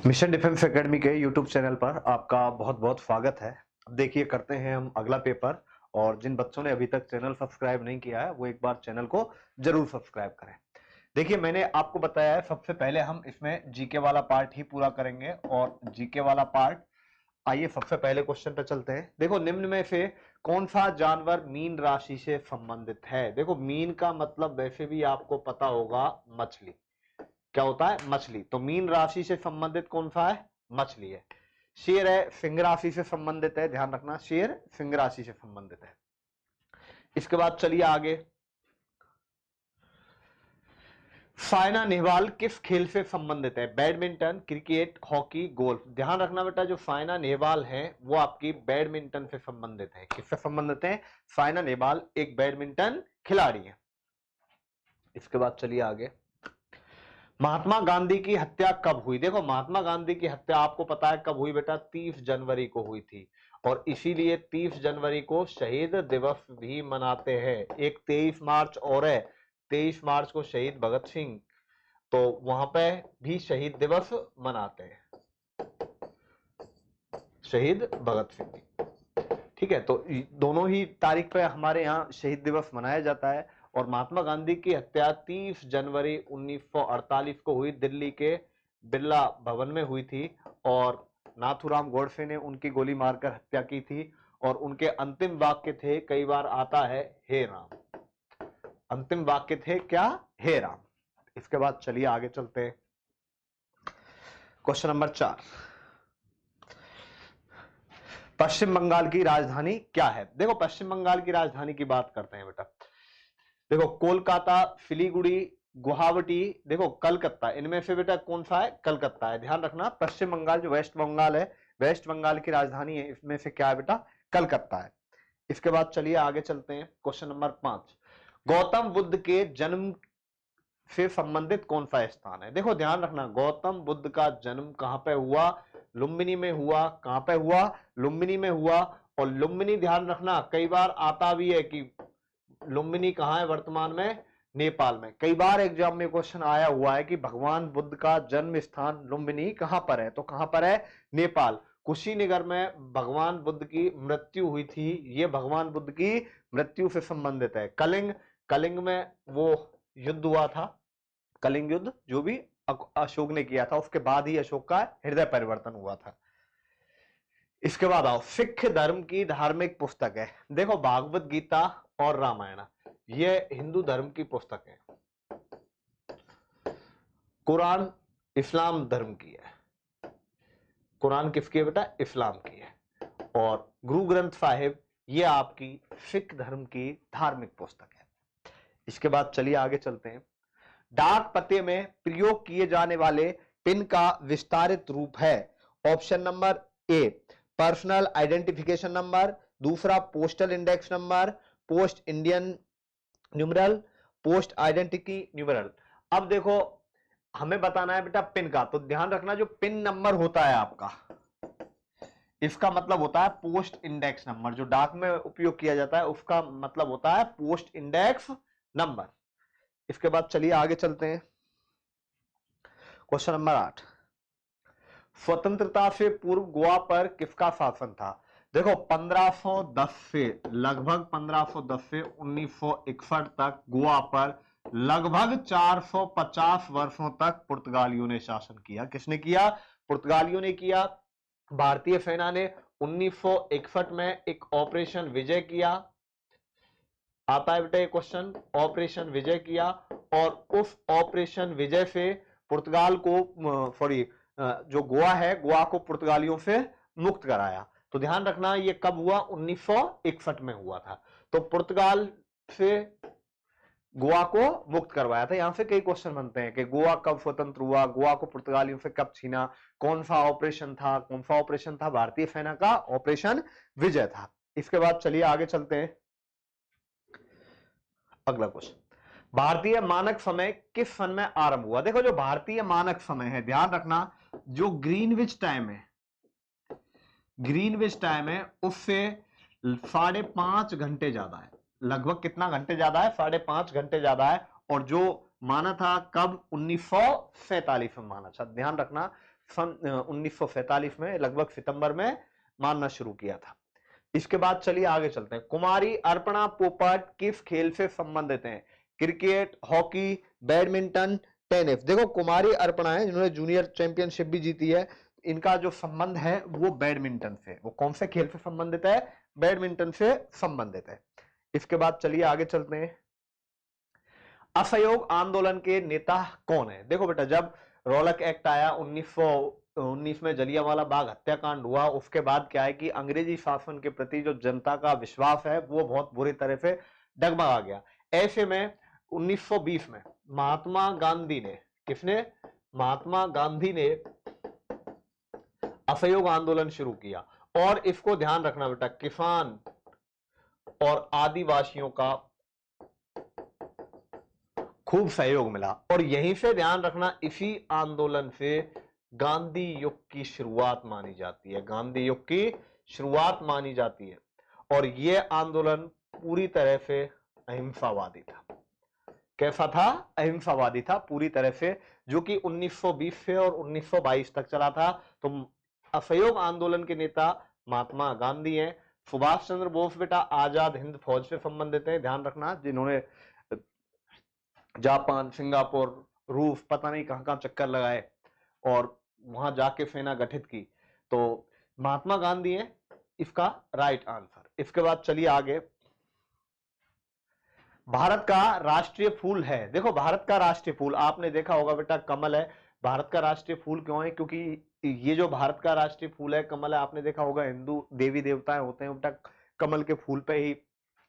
Mission defence academy के YouTube channel पर आपका बहुत बहुत स्वागत है। अब देखिए करते हैं हम अगला पेपर। और जिन बच्चों ने अभी तक चैनल सब्सक्राइब नहीं किया है वो एक बार चैनल को जरूर सब्सक्राइब करें। देखिए मैंने आपको बताया है सबसे पहले हम इसमें जीके वाला पार्ट ही पूरा करेंगे और जीके वाला पार्ट आइए सबसे पहले क्वेश्चन पे चलते हैं। देखो निम्न में से कौन सा जानवर मीन राशि से संबंधित है। देखो मीन का मतलब वैसे भी आपको पता होगा मछली। क्या होता है? मछली। तो मीन राशि से संबंधित कौन सा है? मछली है। शेर है सिंह राशि से संबंधित है, ध्यान रखना शेर सिंह राशि से संबंधित है। इसके बाद चलिए आगे। साइना नेहवाल किस खेल से संबंधित है? Badminton, cricket, hockey, golf. ध्यान रखना बेटा जो साइना नेहवाल है वो आपकी बैडमिंटन से संबंधित है। किससे संबंधित है? साइना नेहवाल एक बैडमिंटन खिलाड़ी है। इसके बाद चलिए आगे। महात्मा गांधी की हत्या कब हुई? देखो महात्मा गांधी की हत्या आपको पता है कब हुई बेटा? 30 जनवरी को हुई थी और इसीलिए 30 जनवरी को शहीद दिवस भी मनाते हैं। एक 23 मार्च और है, 23 मार्च को शहीद भगत सिंह, तो वहां पे भी शहीद दिवस मनाते हैं, शहीद भगत सिंह। ठीक है, तो दोनों ही तारीख पे हमारे यहाँ शहीद दिवस मनाया जाता है। और महात्मा गांधी की हत्या 30 जनवरी 1948 को हुई, दिल्ली के बिरला भवन में हुई थी और नाथूराम गोडसे ने उनकी गोली मारकर हत्या की थी। और उनके अंतिम वाक्य थे, कई बार आता है, हे राम। अंतिम वाक्य थे क्या? हे राम। इसके बाद चलिए आगे चलते हैं। क्वेश्चन नंबर 4, पश्चिम बंगाल की राजधानी क्या है? देखो पश्चिम बंगाल की राजधानी की बात करते हैं बेटा। देखो कोलकाता, सिलीगुड़ी, गुवाहाटी, देखो कलकत्ता, इनमें से बेटा कौन सा है? कलकत्ता है। ध्यान रखना पश्चिम बंगाल जो वेस्ट बंगाल है, वेस्ट बंगाल की राजधानी है, इसमें से क्या है बेटा? कलकत्ता है। इसके बाद चलिए आगे चलते हैं। क्वेश्चन नंबर 5, गौतम बुद्ध के जन्म से संबंधित कौन सा स्थान है? देखो ध्यान रखना गौतम बुद्ध का जन्म कहां पे हुआ? लुम्बिनी में हुआ। कहां पे हुआ? लुम्बिनी में हुआ। और लुम्बिनी ध्यान रखना कई बार आता भी है कि लुम्बिनी कहां है वर्तमान में? नेपाल में। कई बार एग्जाम में क्वेश्चन आया हुआ है कि भगवान बुद्ध का जन्म स्थान लुम्बिनी कहां पर है? तो कहां पर है? नेपाल। कुशीनगर में भगवान बुद्ध की मृत्यु हुई थी, ये भगवान बुद्ध की मृत्यु से संबंधित है। कलिंग, कलिंग में वो युद्ध हुआ था, कलिंग युद्ध जो भी अशोक ने किया था, उसके बाद ही अशोक का हृदय परिवर्तन हुआ था। इसके बाद आओ, सिख धर्म की धार्मिक पुस्तक है। देखो भागवत गीता और रामायण ये हिंदू धर्म की पुस्तक है। कुरान इस्लाम धर्म की है। कुरान किसकी है बेटा? इस्लाम की है। और गुरु ग्रंथ साहिब ये आपकी सिख धर्म की धार्मिक पुस्तक है। इसके बाद चलिए आगे चलते हैं। डाक पते में प्रयोग किए जाने वाले पिन का विस्तारित रूप है। Option number A personal identification number, दूसरा postal index number, post Indian numeral, post identity numeral. अब देखो हमें बताना है बेटा पिन का, तो ध्यान रखना जो पिन नंबर होता है आपका, इसका मतलब होता है पोस्ट इंडेक्स नंबर। जो डाक में उपयोग किया जाता है उसका मतलब होता है पोस्ट इंडेक्स नंबर। इसके बाद चलिए आगे चलते हैं। क्वेश्चन नंबर 8, स्वतंत्रता से पूर्व गोवा पर किसका शासन था? देखो 1510 से लगभग 1510 से 1961 तक गोवा पर लगभग 450 वर्षों तक पुर्तगालियों ने शासन किया। किसने किया? पुर्तगालियों ने किया। भारतीय सेना ने 1961 में एक ऑपरेशन विजय किया। आता है बेटा ये क्वेश्चन, ऑपरेशन विजय किया और उस ऑपरेशन विजय से पुर्तगाल को सॉरी जो गोवा है, गोवा को पुर्तगालियों से मुक्त कराया। तो ध्यान रखना ये कब हुआ? 1961 में हुआ था। तो पुर्तगाल से गोवा को मुक्त करवाया था। यहां से कई क्वेश्चन बनते हैं कि गोवा कब स्वतंत्र हुआ, गोवा को पुर्तगालियों से कब छीना, कौन सा ऑपरेशन था? कौन सा ऑपरेशन था? भारतीय सेना का ऑपरेशन विजय था। इसके बाद चलिए आगे चलते हैं। अगला क्वेश्चन, भारतीय मानक समय किस सन में आरंभ हुआ? देखो जो भारतीय मानक समय है, ध्यान रखना जो ग्रीनविच टाइम है, ग्रीनविच टाइम है उससे 5.5 घंटे ज्यादा है। लगभग कितना घंटे ज्यादा है? 5.5 घंटे ज्यादा है। और जो माना था कब? 1947 में माना था। ध्यान रखना, सन 1947 में लगभग सितंबर में मानना शुरू किया था। इसके बाद चलिए आगे चलते हैं। कुमारी अर्पणा पोपट किस खेल से संबंधित हैं? Cricket, hockey, badminton, tennis. देखो कुमारी अर्पणा है जिन्होंने जूनियर चैंपियनशिप भी जीती है, इनका जो संबंध है वो बैडमिंटन से। वो कौन से खेल से संबंधित है? बैडमिंटन से संबंधित है। इसके बाद चलिए आगे चलते हैं। असहयोग आंदोलन के नेता कौन है? देखो बेटा, जब रौलक एक्ट आया 1919 में, जलियांवाला बाग हत्याकांड हुआ, उसके बाद क्या है कि अंग्रेजी शासन के प्रति जो जनता का विश्वास है वो बहुत बुरी तरह से डगमगा गया। ऐसे में 1920 में महात्मा गांधी ने, किसने? महात्मा गांधी ने असहयोग आंदोलन शुरू किया। और इसको ध्यान रखना बेटा, किसान और आदिवासियों का खूब सहयोग मिला। और यहीं से ध्यान रखना, इसी आंदोलन से गांधी युग की शुरुआत मानी जाती है। गांधी युग की शुरुआत मानी जाती है। और यह आंदोलन पूरी तरह से अहिंसावादी था। कैसा था? अहिंसावादी था पूरी तरह से, जो कि 1920 से और 1922 तक चला था। तो असहयोग आंदोलन के नेता महात्मा गांधी हैं। सुभाष चंद्र बोस बेटा आजाद हिंद फौज से संबंधित है, ध्यान रखना, जिन्होंने जापान, सिंगापुर, रूस, पता नहीं कहां कहां चक्कर लगाए और वहां जाके सेना गठित की। तो महात्मा गांधी है इसका राइट आंसर। इसके बाद चलिए आगे। भारत का राष्ट्रीय फूल है, देखो भारत का राष्ट्रीय फूल आपने देखा होगा बेटा कमल है। भारत का राष्ट्रीय फूल क्यों है? क्योंकि ये जो भारत का राष्ट्रीय फूल है कमल है। आपने देखा होगा हिंदू देवी देवताएं होते हैं बेटा कमल के फूल पे ही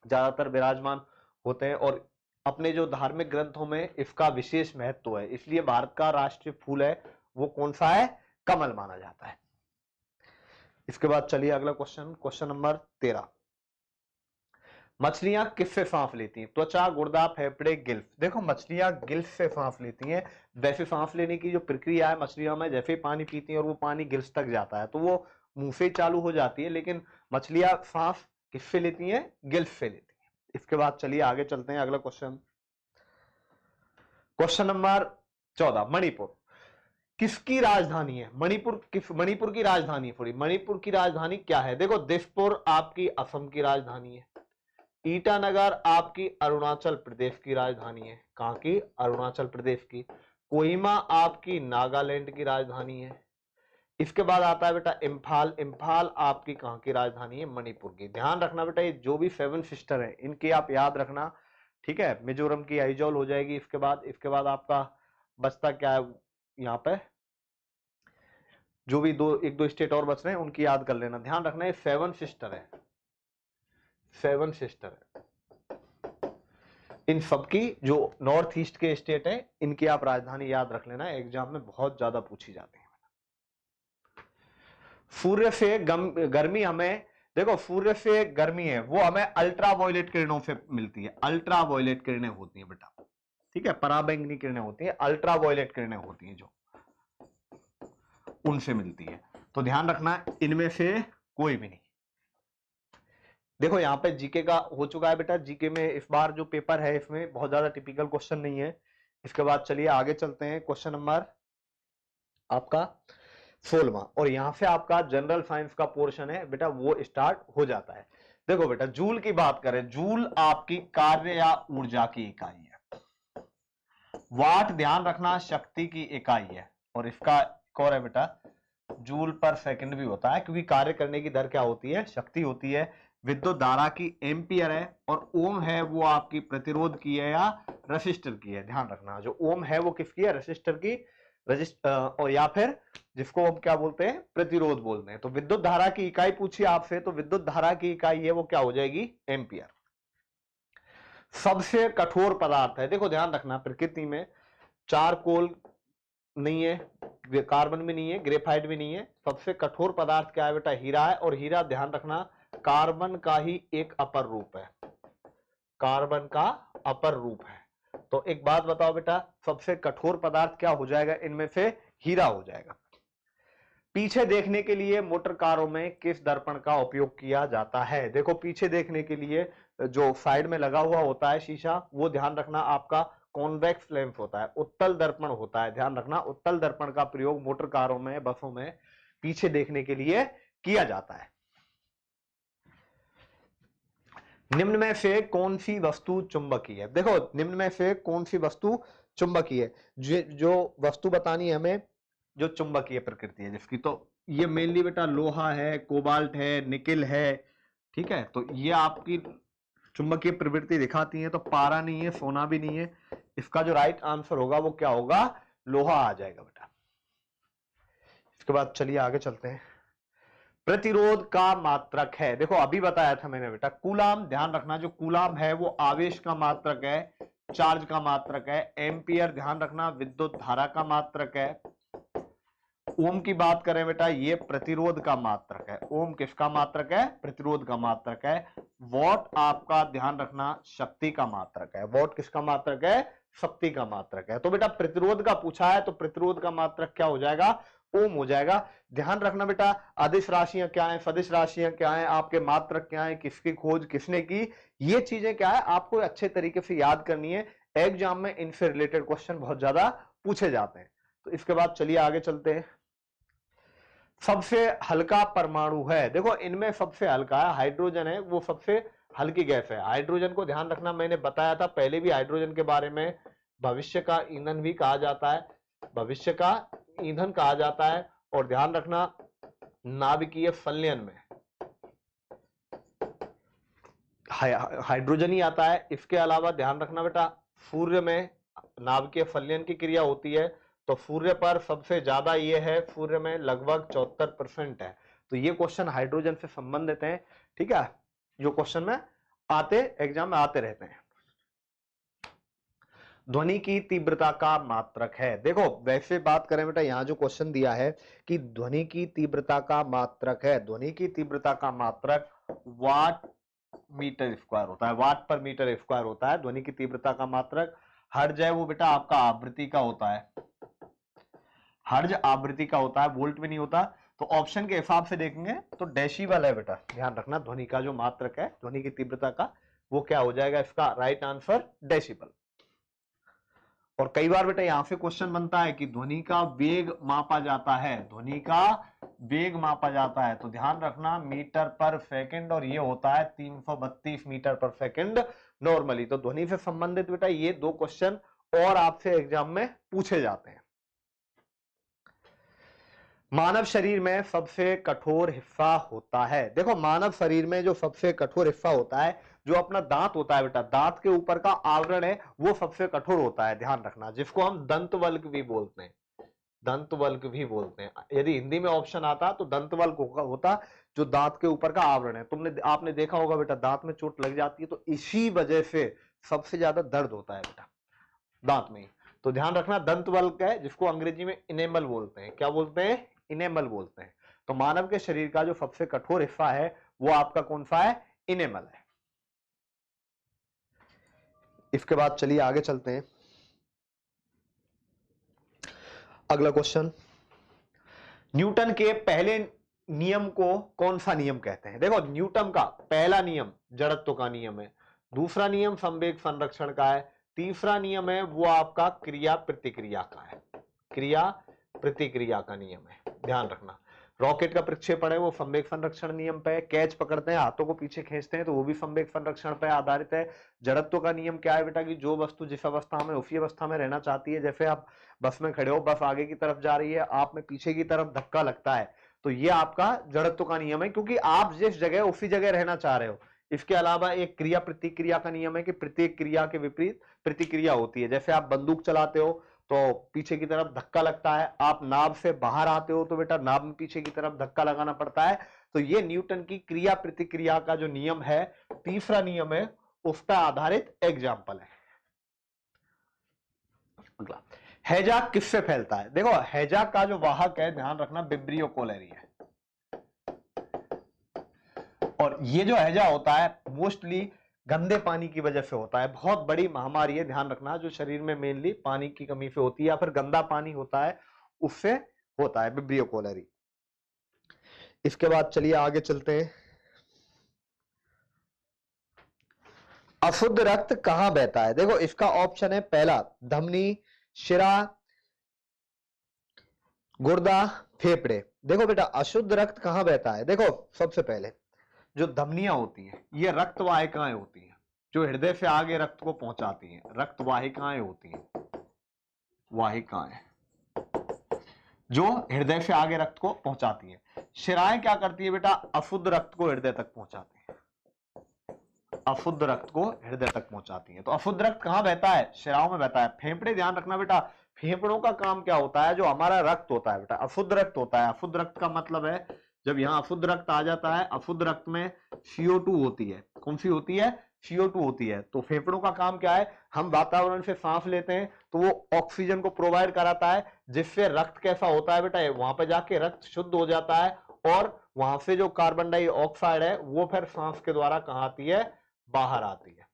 ज्यादातर विराजमान होते हैं, और अपने जो धार्मिक ग्रंथों में इसका विशेष महत्व है, इसलिए भारत का राष्ट्रीय फूल है वो कौन सा है? कमल माना जाता है। इसके बाद चलिए अगला क्वेश्चन, क्वेश्चन नंबर 13। मछलियां किससे सांस लेती हैं? त्वचा, गुर्दा, फेफड़े, गिल्स। देखो मछलियां गिल्स से सांस लेती हैं। वैसे सांस लेने की जो प्रक्रिया है मछलियों में, जैसे ही पानी पीती हैं और वो पानी गिल्स तक जाता है तो वो मुंह से चालू हो जाती है, लेकिन मछलियां सांस किससे लेती हैं? गिल्स से लेती हैं। इसके बाद चलिए आगे चलते हैं, अगला क्वेश्चन, क्वेश्चन नंबर 14। मणिपुर किसकी राजधानी है? मणिपुर की राजधानी, थोड़ी मणिपुर की राजधानी क्या है? देखो दिसपुर आपकी असम की राजधानी है। ईटानगर आपकी अरुणाचल प्रदेश की राजधानी है। कहां की? अरुणाचल प्रदेश की। कोहिमा आपकी नागालैंड की राजधानी है। इसके बाद आता है बेटा इम्फाल। इम्फाल आपकी कहां की राजधानी है? मणिपुर की। ध्यान रखना बेटा, ये जो भी 7 सिस्टर है इनके आप याद रखना, ठीक है। मिजोरम की आइजोल हो जाएगी। इसके बाद आपका बचता क्या है यहाँ पे? जो भी एक दो स्टेट और बच रहे हैं उनकी याद कर लेना। ध्यान रखना ये 7 सिस्टर है, 7 सिस्टर है। इन सबकी जो नॉर्थ ईस्ट के स्टेट है इनकी आप राजधानी याद रख लेना, एग्जाम में बहुत ज्यादा पूछी जाती है। सूर्य से गर्मी हमें, देखो सूर्य से गर्मी है वो हमें अल्ट्रावायलेट किरणों से मिलती है। अल्ट्रावायलेट किरणें होती हैं बेटा, ठीक है, पराबैंगनी किरणें होती हैं, अल्ट्रावायलेट किरणें होती हैं जो उनसे मिलती है। तो ध्यान रखना इनमें से कोई भी नहीं। देखो यहाँ पे जीके का हो चुका है बेटा। जीके में इस बार जो पेपर है इसमें बहुत ज्यादा टिपिकल क्वेश्चन नहीं है। इसके बाद चलिए आगे चलते हैं, क्वेश्चन नंबर आपका 16वां, और यहां से आपका जनरल साइंस का पोर्शन है बेटा वो स्टार्ट हो जाता है। देखो बेटा जूल की बात करें, जूल आपकी कार्य या ऊर्जा की इकाई है। वाट ध्यान रखना शक्ति की इकाई है, और इसका एक और है बेटा जूल पर सेकंड भी होता है, क्योंकि कार्य करने की दर क्या होती है? शक्ति होती है। विद्युत धारा की एम्पियर है, और ओम है वो आपकी प्रतिरोध की है या रेसिस्टर की है। ध्यान रखना जो ओम है वो किसकी है? रेसिस्टर की, और या फिर जिसको हम क्या बोलते हैं? प्रतिरोध बोलते हैं। तो विद्युत धारा की इकाई पूछी आपसे, तो विद्युत धारा की इकाई है वो क्या हो जाएगी? एम्पियर। सबसे कठोर पदार्थ है, देखो ध्यान रखना प्रकृति में चारकोल नहीं है, कार्बन भी नहीं है, ग्रेफाइट भी नहीं है। सबसे कठोर पदार्थ क्या है बेटा? हीरा है। और हीरा ध्यान रखना कार्बन का ही एक अपर रूप है, कार्बन का अपर रूप है। तो एक बात बताओ बेटा, सबसे कठोर पदार्थ क्या हो जाएगा? इनमें से हीरा हो जाएगा। पीछे देखने के लिए मोटर कारों में किस दर्पण का उपयोग किया जाता है? देखो पीछे देखने के लिए जो साइड में लगा हुआ होता है शीशा, वो ध्यान रखना आपका कॉन्वेक्स लेंस होता है, उत्तल दर्पण होता है। ध्यान रखना, उत्तल दर्पण का प्रयोग मोटर कारों में, बसों में पीछे देखने के लिए किया जाता है। निम्न में से कौन सी वस्तु चुंबकीय है? देखो, निम्न में से कौन सी वस्तु चुंबकीय है? जो वस्तु बतानी है हमें जो चुंबकीय प्रकृति है जिसकी, तो ये मेनली बेटा लोहा है, कोबाल्ट है, निकिल है। ठीक है, तो ये आपकी चुंबकीय प्रवृत्ति दिखाती है। तो पारा नहीं है, सोना भी नहीं है। इसका जो राइट आंसर होगा वो क्या होगा? लोहा आ जाएगा बेटा। इसके बाद चलिए आगे चलते हैं। प्रतिरोध का मात्रक है, देखो अभी बताया था मैंने बेटा, कूलाम। ध्यान रखना, जो कूलाम है वो आवेश का मात्रक है, चार्ज का मात्रक है। एम्पियर ध्यान रखना विद्युत धारा का मात्रक है। ओम की बात करें बेटा, ये प्रतिरोध का मात्रक है। ओम किसका मात्रक है? प्रतिरोध का मात्रक है। वॉट आपका ध्यान रखना शक्ति का मात्रक है। वॉट किसका मात्रक है? शक्ति का मात्रक है। तो बेटा प्रतिरोध का पूछा है तो प्रतिरोध का मात्रक क्या हो जाएगा? ओम हो जाएगा। ध्यान रखना बेटा, अदिश राशियां क्या है, सदिश राशियां क्या है, आपके मात्रक क्या है, किसकी खोज किसने की, ये चीजें क्या है आपको अच्छे तरीके से याद करनी है। एग्जाम में इनसे रिलेटेड क्वेश्चन बहुत ज्यादा पूछे जाते हैं। तो इसके बाद चलिए आगे चलते हैं। सबसे हल्का परमाणु है, देखो इनमें सबसे हल्का है हाइड्रोजन है, वो सबसे हल्की गैस है। हाइड्रोजन को ध्यान रखना, मैंने बताया था पहले भी हाइड्रोजन के बारे में, भविष्य का ईंधन भी कहा जाता है, भविष्य का ईंधन कहा जाता है। और ध्यान रखना नाभिकीय संलयन में हाइड्रोजन ही आता है। इसके अलावा ध्यान रखना बेटा, सूर्य में नाभिकीय संलयन की क्रिया होती है, तो सूर्य पर सबसे ज्यादा ये है, सूर्य में लगभग 74% है। तो ये क्वेश्चन हाइड्रोजन से संबंधित है। ठीक है, जो क्वेश्चन में आते, एग्जाम में आते रहते हैं। ध्वनि की तीव्रता का मात्रक है, देखो वैसे बात करें बेटा, यहां जो क्वेश्चन दिया है कि ध्वनि की तीव्रता का मात्रक है, ध्वनि की तीव्रता का मात्रक वाट मीटर स्क्वायर होता है, वाट पर मीटर स्क्वायर होता है ध्वनि की तीव्रता का मात्रक। हर्ज है वो बेटा आपका आवृत्ति का होता है, हर्ज आवृत्ति का होता है, वोल्ट में नहीं होता। तो ऑप्शन के हिसाब से देखेंगे तो डेसिबल है बेटा। ध्यान रखना, ध्वनि का जो मात्रक है ध्वनि की तीव्रता का, वो क्या हो जाएगा? इसका राइट आंसर डेसिबल। और कई बार बेटा यहां से क्वेश्चन बनता है कि ध्वनि का वेग मापा जाता है, ध्वनि का वेग मापा जाता है, तो ध्यान रखना मीटर पर सेकंड, और ये होता है 332 मीटर पर सेकंड नॉर्मली। तो ध्वनि से संबंधित बेटा ये दो क्वेश्चन और आपसे एग्जाम में पूछे जाते हैं। मानव शरीर में सबसे कठोर हिस्सा होता है, देखो मानव शरीर में जो सबसे कठोर हिस्सा होता है, जो अपना दांत होता है बेटा, दांत के ऊपर का आवरण है वो सबसे कठोर होता है। ध्यान रखना, जिसको हम दंतवल्क भी बोलते हैं, दंतवल्क भी बोलते हैं। यदि हिंदी में ऑप्शन आता तो दंतवल्क होता, जो दांत के ऊपर का आवरण है। आपने देखा होगा बेटा, दांत में चोट लग जाती है तो इसी वजह से सबसे ज्यादा दर्द होता है बेटा दांत में। तो ध्यान रखना दंतवल्क है, जिसको अंग्रेजी में इनेमल बोलते हैं। क्या बोलते हैं? इनेमल बोलते हैं। तो मानव के शरीर का जो सबसे कठोर हिस्सा है वो आपका कौन सा है? इनेमल है। इसके बाद चलिए आगे चलते हैं। अगला क्वेश्चन, न्यूटन के पहले नियम को कौन सा नियम कहते हैं? देखो न्यूटन का पहला नियम जड़त्व का नियम है, दूसरा नियम संवेग संरक्षण का है, तीसरा नियम है वो आपका क्रिया प्रतिक्रिया का है, क्रिया प्रतिक्रिया का नियम है। ध्यान रखना, रॉकेट का प्रक्षेपण है वो संवेग संरक्षण नियम पे है, कैच पकड़ते हैं हाथों को पीछे खींचते हैं तो वो भी संवेग संरक्षण पे आधारित है। जड़त्व का नियम क्या है बेटा, कि जो वस्तु जिस अवस्था में उसी अवस्था में रहना चाहती है। जैसे आप बस में खड़े हो, बस आगे की तरफ जा रही है, आप में पीछे की तरफ धक्का लगता है, तो ये आपका जड़त्व का नियम है, क्योंकि आप जिस जगह उसी जगह रहना चाह रहे हो। इसके अलावा एक क्रिया प्रतिक्रिया का नियम है कि प्रत्येक क्रिया के विपरीत प्रतिक्रिया होती है। जैसे आप बंदूक चलाते हो तो पीछे की तरफ धक्का लगता है, आप नाव से बाहर आते हो तो बेटा नाव में पीछे की तरफ धक्का लगाना पड़ता है। तो ये न्यूटन की क्रिया प्रतिक्रिया का जो नियम है, तीसरा नियम है, उस पर आधारित एग्जाम्पल है। अगला, हैजा किससे फैलता है? देखो हैजा का जो वाहक है, ध्यान रखना, विब्रियो कोलेरी है। और ये जो हैजा होता है मोस्टली गंदे पानी की वजह से होता है, बहुत बड़ी महामारी है। ध्यान रखना, जो शरीर में मेनली पानी की कमी से होती है या फिर गंदा पानी होता है उससे होता है विब्रियो कोलेरी। इसके बाद चलिए आगे चलते हैं। अशुद्ध रक्त कहां बहता है? देखो इसका ऑप्शन है पहला धमनी, शिरा, गुर्दा, फेफड़े। देखो बेटा अशुद्ध रक्त कहां बहता है? देखो सबसे पहले जो धमनियां होती हैं ये रक्त वाहिकाएं होती हैं जो हृदय से आगे रक्त को पहुंचाती हैं। रक्त वाहिकाएं होती हैं, वाहिकाएं जो हृदय से आगे रक्त को पहुंचाती हैं। शिराएं क्या करती है बेटा? अशुद्ध रक्त को हृदय तक पहुंचाती है, अशुद्ध रक्त को हृदय तक पहुंचाती है। तो अशुद्ध रक्त कहां बहता है? शिराओं में बहता है। फेफड़े ध्यान रखना बेटा, फेफड़ों का काम क्या होता है? जो हमारा रक्त होता है बेटा अशुद्ध रक्त होता है। अशुद्ध रक्त का मतलब है जब यहां अशुद्ध रक्त आ जाता है, अशुद्ध रक्त में CO2 होती है। कौन सी होती है? CO2 होती है। तो फेफड़ों का काम क्या है? हम वातावरण से सांस लेते हैं तो वो ऑक्सीजन को प्रोवाइड कराता है, जिससे रक्त कैसा होता है बेटा? वहां पे जाके रक्त शुद्ध हो जाता है और वहां से जो कार्बन डाइऑक्साइड है वो फिर सांस के द्वारा कहां आती है? बाहर आती है।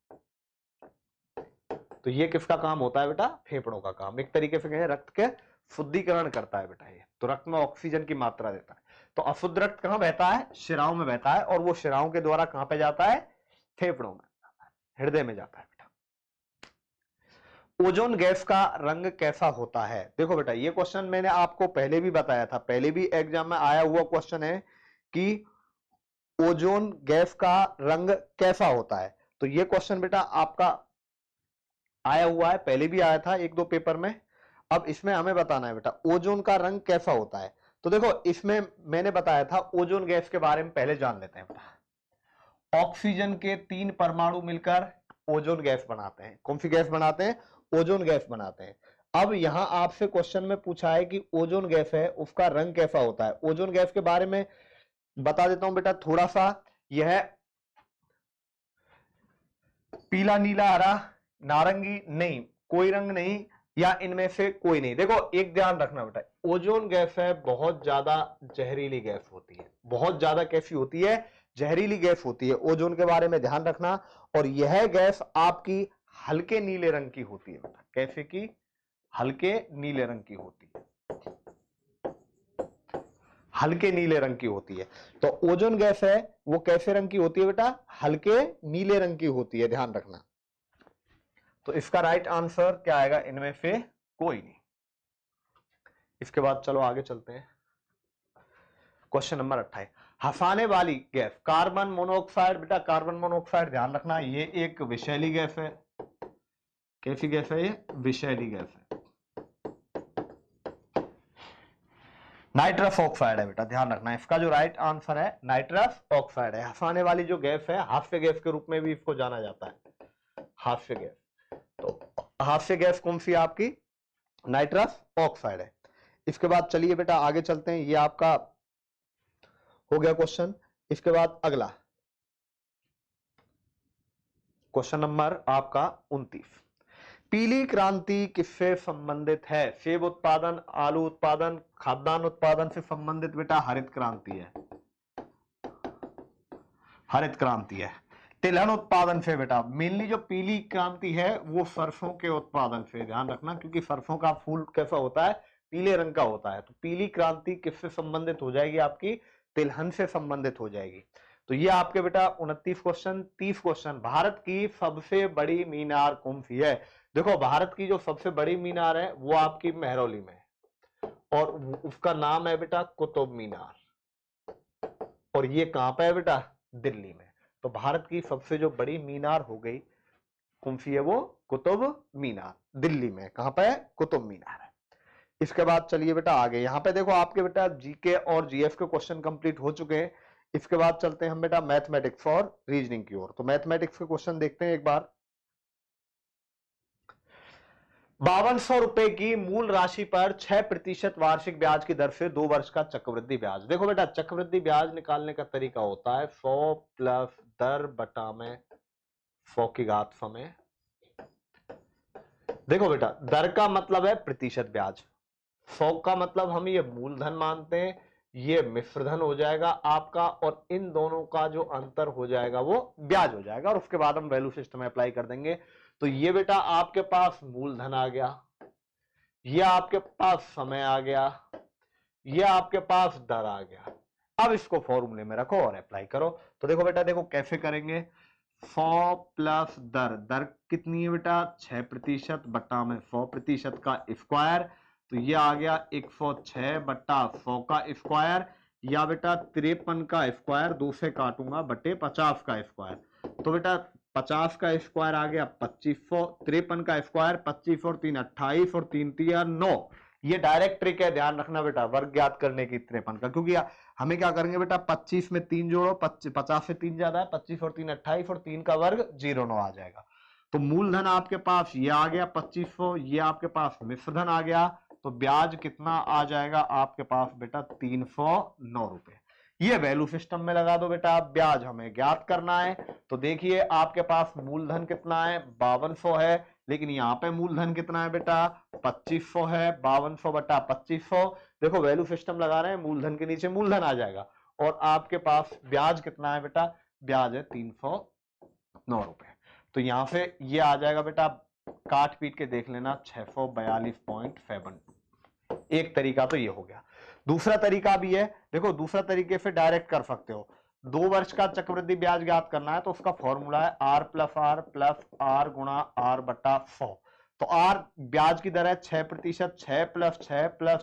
तो ये किसका काम होता है बेटा? फेफड़ों का काम। एक तरीके से कहें रक्त के शुद्धिकरण करता है बेटा ये। तो रक्त में ऑक्सीजन की मात्रा देता है। तो अशुद्ध रक्त कहां बहता है? शिराओं में बहता है और वो शिराओं के द्वारा कहां पे जाता है? फेफड़ों में, हृदय में जाता है बेटा। ओजोन गैस का रंग कैसा होता है? देखो बेटा ये क्वेश्चन मैंने आपको पहले भी बताया था, पहले भी एग्जाम में आया हुआ क्वेश्चन है कि ओजोन गैस का रंग कैसा होता है। तो ये क्वेश्चन बेटा आपका आया हुआ है, पहले भी आया था एक दो पेपर में। अब इसमें हमें बताना है बेटा ओजोन का रंग कैसा होता है। तो देखो इसमें मैंने बताया था ओजोन गैस के बारे में पहले जान लेते हैं बेटा। ऑक्सीजन के 3 परमाणु मिलकर ओजोन गैस बनाते हैं। कौन सी गैस बनाते हैं? ओजोन गैस बनाते हैं। अब यहां आपसे क्वेश्चन में पूछा है कि ओजोन गैस है उसका रंग कैसा होता है। ओजोन गैस के बारे में बता देता हूं बेटा थोड़ा सा। यह पीला, नीला, हरा, नारंगी, नहीं कोई रंग नहीं, या इनमें से कोई नहीं। देखो एक ध्यान रखना बेटा, ओजोन गैस है बहुत ज्यादा जहरीली गैस होती है। बहुत ज्यादा कैसी होती है? जहरीली गैस होती है। ओजोन के बारे में ध्यान रखना। और यह गैस आपकी हल्के नीले रंग की होती है बेटा। कैसे की? हल्के नीले रंग की होती है, हल्के नीले रंग की होती है। तो ओजोन गैस है वो कैसे रंग की होती है बेटा? हल्के नीले रंग की होती है, ध्यान रखना। तो इसका राइट आंसर क्या आएगा? इनमें से कोई नहीं। इसके बाद चलो आगे चलते हैं। क्वेश्चन नंबर 28, हंसाने वाली गैस कार्बन मोनोऑक्साइड। बेटा कार्बन मोनोऑक्साइड ध्यान रखना ये एक विषैली गैस है। कैसी गैस है ये? विषैली गैस है। नाइट्रस ऑक्साइड है बेटा, ध्यान रखना। इसका जो राइट आंसर है नाइट्रस ऑक्साइड है। हंसाने वाली जो गैस है, हास्य गैस के रूप में भी इसको जाना जाता है, हास्य गैस। तो हास्य गैस कौन सी आपकी? नाइट्रस ऑक्साइड है। इसके बाद चलिए बेटा आगे चलते हैं। ये आपका हो गया क्वेश्चन। इसके बाद अगला क्वेश्चन नंबर आपका 29, पीली क्रांति किससे संबंधित है? सेब उत्पादन, आलू उत्पादन, खाद्यान्न उत्पादन से संबंधित बेटा हरित क्रांति है। हरित क्रांति है। तिलहन उत्पादन से बेटा, मेनली जो पीली क्रांति है वो सरसों के उत्पादन से, ध्यान रखना, क्योंकि सरसों का फूल कैसा होता है? पीले रंग का होता है। तो पीली क्रांति किससे संबंधित हो जाएगी? आपकी तिलहन से संबंधित हो जाएगी। तो ये आपके बेटा 29 क्वेश्चन। 30 क्वेश्चन, भारत की सबसे बड़ी मीनार कौन सी है? देखो भारत की जो सबसे बड़ी मीनार है वो आपकी महरौली में है और उसका नाम है बेटा कुतुब मीनार। और ये कहां पे है बेटा? दिल्ली में। तो भारत की सबसे जो बड़ी मीनार हो गई कौन सी है? वो कुतुब मीनार, दिल्ली में। कहां पे है? कुतुब मीनार है। इसके बाद चलिए बेटा आगे। यहां पे देखो आपके बेटा जीके और जीएस के क्वेश्चन कंप्लीट हो चुके हैं। इसके बाद चलते हैं हम बेटा मैथमेटिक्स और रीजनिंग की ओर। तो मैथमेटिक्स के क्वेश्चन देखते हैं एक बार। 5200 रुपए की मूल राशि पर 6% वार्षिक ब्याज की दर से 2 वर्ष का चक्रवृद्धि ब्याज। देखो बेटा चक्रवृद्धि ब्याज निकालने का तरीका होता है 100 प्लस दर बटा में 100 की घात समय। देखो बेटा दर का मतलब है प्रतिशत ब्याज, 100 का मतलब हम ये मूलधन मानते हैं, ये मिश्रधन हो जाएगा आपका, और इन दोनों का जो अंतर हो जाएगा वो ब्याज हो जाएगा, और उसके बाद हम वैल्यू सिस्टम अप्लाई कर देंगे। तो ये बेटा आपके पास मूलधन आ गया, ये आपके पास समय आ गया, ये आपके पास दर आ गया। अब इसको फॉर्मूले में रखो और अप्लाई करो। तो देखो बेटा देखो कैसे करेंगे। 100 प्लस दर, दर कितनी है बेटा 6% बट्टा में 100% का स्क्वायर, तो ये आ गया 106 बट्टा 100 का स्क्वायर, या बेटा 53 का स्क्वायर 2 से काटूंगा बटे 50 का स्क्वायर, तो बेटा 50 का स्क्वायर आ गया 2500, 53 का स्क्वायर 25 और 3 28 और 3 3 9। ये डायरेक्ट ट्रिक है, ध्यान रखना बेटा वर्ग ज्ञात करने की 53 का, क्योंकि हमें क्या करेंगे बेटा 25 में 3 जोड़ो, 50 से 3 ज्यादा है, 25 और 3 28 और 3 का वर्ग 09 आ जाएगा। तो मूलधन आपके पास ये आ गया 2500, ये आपके पास मिश्रधन आ गया, तो ब्याज कितना आ जाएगा आपके पास बेटा 309 रुपए। ये वैल्यू सिस्टम में लगा दो बेटा, ब्याज हमें ज्ञात करना है। तो देखिए आपके पास मूलधन कितना है 5200 है, लेकिन यहाँ पे मूलधन कितना है बेटा 2500 है, 5200 बटा 2500, देखो वैल्यू सिस्टम लगा रहे हैं, मूलधन के नीचे मूलधन आ जाएगा, और आपके पास ब्याज कितना है बेटा, ब्याज है 309 रुपए। तो यहां से ये आ जाएगा बेटा, काट पीट के देख लेना 642.72। एक तरीका तो ये हो गया। दूसरा तरीका भी है, देखो दूसरा तरीके से डायरेक्ट कर सकते हो। 2 वर्ष का चक्रवृद्धि ब्याज ज्ञात करना है, तो उसका फॉर्मूला है R प्लस आर गुणा R बटा 100। तो R ब्याज की दर है 6%, 6 प्लस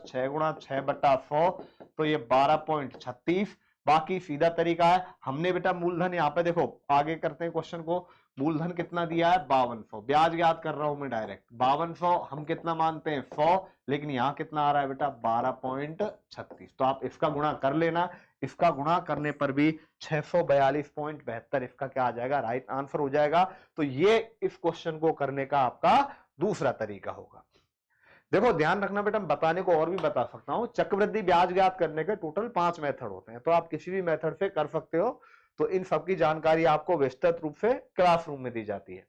6 गुणा 6 बटा 100, तो ये 12.36। बाकी सीधा तरीका है, हमने बेटा मूलधन यहाँ पे देखो, आगे करते हैं क्वेश्चन को, मूलधन कितना दिया है 5200, ब्याज याद कर रहा हूं मैं डायरेक्ट 5200, हम कितना मानते हैं 100, लेकिन यहां कितना आ रहा है बेटा 12.36, तो आप इसका गुणा कर लेना, इसका गुणा करने पर भी 642.72 इसका क्या आ जाएगा, राइट आंसर हो जाएगा। तो ये इस क्वेश्चन को करने का आपका दूसरा तरीका होगा। देखो ध्यान रखना बेटा, बताने को और भी बता सकता हूं, चक्रवृद्धि ब्याज ज्ञात करने के टोटल 5 मेथड होते हैं, तो आप किसी भी मेथड से कर सकते हो, तो इन सब की जानकारी आपको विस्तृत रूप से क्लासरूम में दी जाती है।